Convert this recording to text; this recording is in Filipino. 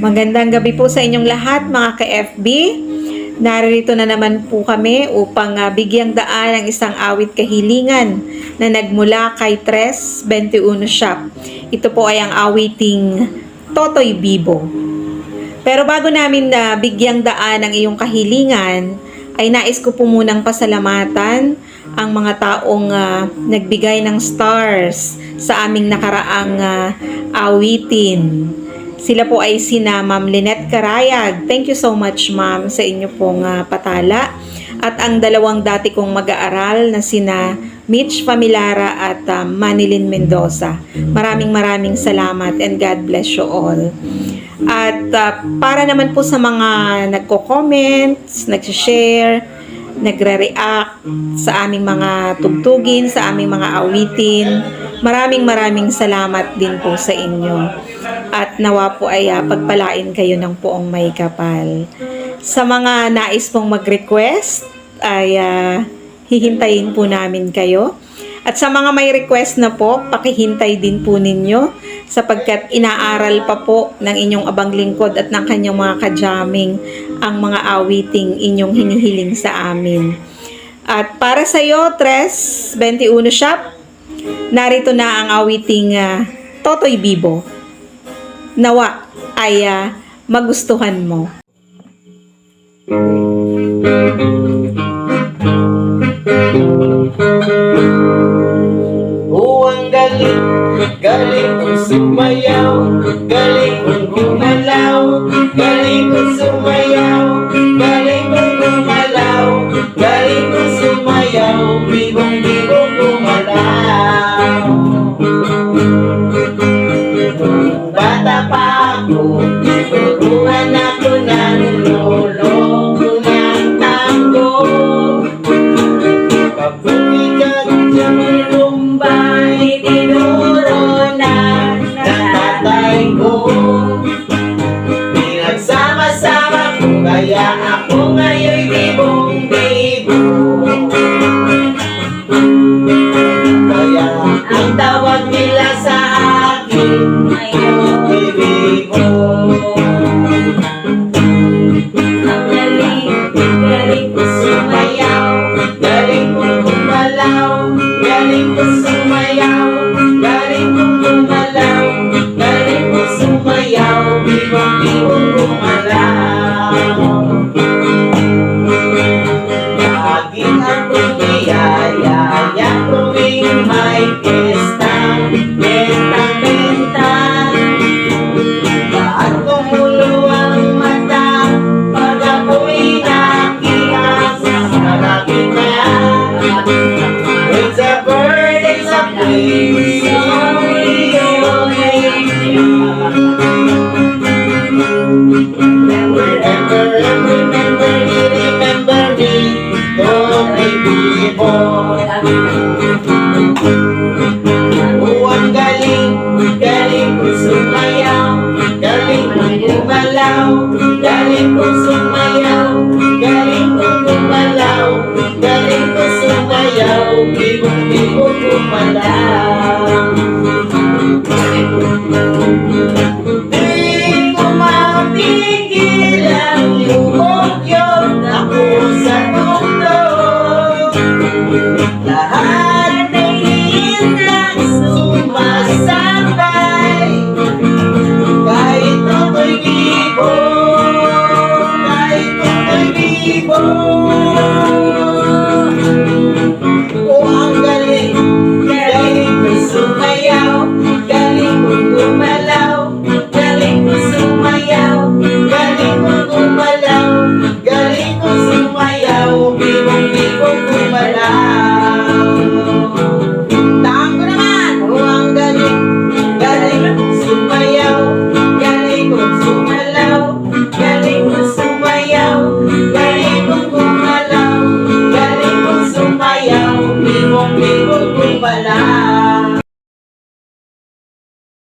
Magandang gabi po sa inyong lahat mga ka-FB. Narito na naman po kami upang bigyang daan ang isang awit kahilingan na nagmula kay Tres 21 Shop. Ito po ay ang awiting Totoy Bibo. Pero bago namin bigyang daan ang iyong kahilingan, ay nais ko po munang pasalamatan ang mga taong nagbigay ng stars sa aming nakaraang awitin. Sila po ay sina Ma'am Lynette Carayag. Thank you so much, Ma'am, sa inyo pong patala. At ang dalawang dati kong mag-aaral na sina Mitch Familara at Manilyn Mendoza. Maraming salamat and God bless you all. At para naman po sa mga nagko-comments, nag-share, nagre-react sa aming mga tugtugin, sa aming mga awitin, maraming salamat din po sa inyo. At nawa po ay pagpalain kayo ng poong may kapal. Sa mga nais pong mag-request ay hihintayin po namin kayo. At sa mga may request na po, pakihintay din po ninyo sapagkat inaaral pa po ng inyong abang lingkod at ng kanyang mga kajamming ang mga awiting inyong hinihiling sa amin. At para sa iyo, Tres 21 Shop, narito na ang awiting Totoy Bibo. Nawa ay magustuhan mo. Ang galing kong sumayaw, galing kong gumalaw, galing kong sumayaw, galing kong gumalaw, galing kong sumayaw, bibong gumalaw. Bata pa ako, turuan ako ng lolo ko ng tango. Pagbuwigan siyang lumbay, tinuro na ng tatay ko. Pinagsama-sama ko, kaya ako ngayon'y bibong-bibo. Kaya ang tawag nila sa akin ay Bibo. Ang galing ko sumayaw, galing kong gumalaw, galing ko sumayaw, galing kong gumalaw, galing ko sumayaw, bibong gumalaw. Laging akong niyayaya tuwing may pestang benta. At tumulo ang mata pag ako'y nakias sa nakita. It's a bird, it's a place, only you. Remember me, Totoy Bibo. Ang galing kong sumayaw, galing kong gumalaw, galing kong sumayaw.